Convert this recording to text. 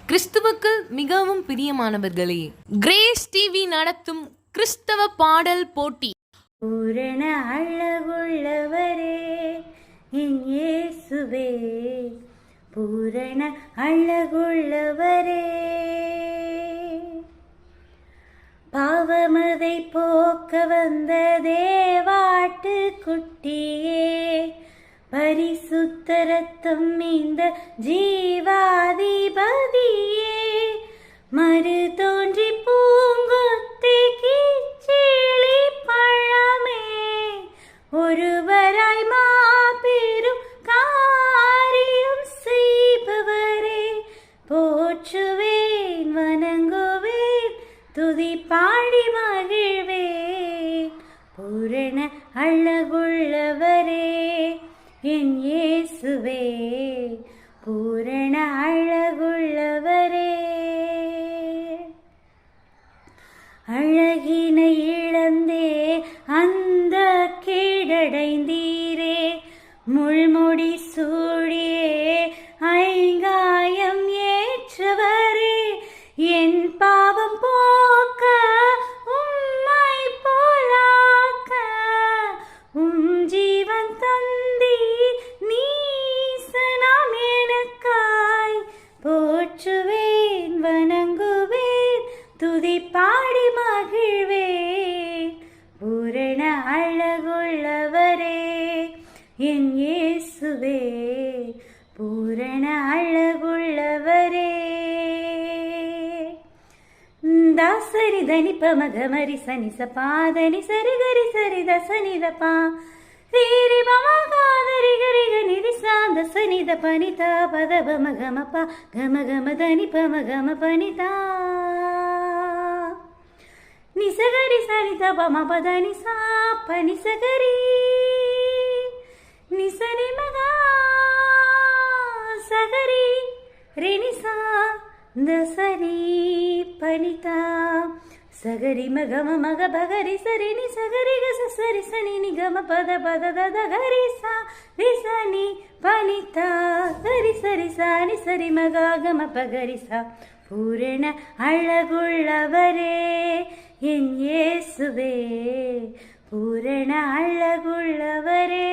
கிறிஸ்துவுக்குள் மிகவும் பிரியமானவர்களே, கிரேஸ் டிவி நடத்தும் கிறிஸ்தவ பாடல் போட்டி. பூரண அழகுள்ளவரே என் இயேசுவே, பூரண அழகுள்ளவரே, பாவமதை போக்க வந்த தேவாட்டு குட்டியே, பரிசுத்த ரத்தம் இந்த ஜீவாதிபதியே, மறு தோன்றி பூங்கொத்தை கீச்சேளி பழமே, ஒருவராய் மாபெரும் காரியம் செய்பவரே, போற்றுவேன் வணங்குவேன் துதி பாடி மகிழ்வேன், பூரண அழகுள்ளவரே என் இயேசுவே, பூரண அழகுள்ளவரே, அழகினை இழந்தே அந்த கீழடைந்தீரே, முள்முடி சூழியே ஐங்காயம் ஏற்றவரே, என் பாவம் போக்க உம்மை போலாக்க உம் ஜீவன் தந்தி நீசனாம் எனக்காய், போற்றுவேன் வணங்குவேன் துதி பாடி மகிழ்வேன், பூரண அழகுள்ளவரே என் இயேசுவே, பூரண அழகுள்ளவரே. தாசரி தனி பமகமரி சனி சபாதனி சரிகரி சரித சனித பா ரீரி பமகாதரி கரிக நிதி சாந்த சனித பனிதா பத பமகம பா கம கம தனி பமகம பனிதா நிசகரி சனித பம பதனி சா பனி சகரி நிசனி மகா சகரி ரெனிசா தசரி பனிதா சகரி மகம மக பகரி சரி நி சகரி கச சரி சனி நிகம பத பத தத கரி சா ரிசனி பனிதா கரி சரி சானி சரி மகாகம பகரி சா, பூரண அழகுள்ளவரே என் இயேசுவே, பூரண அழகுள்ளவரே.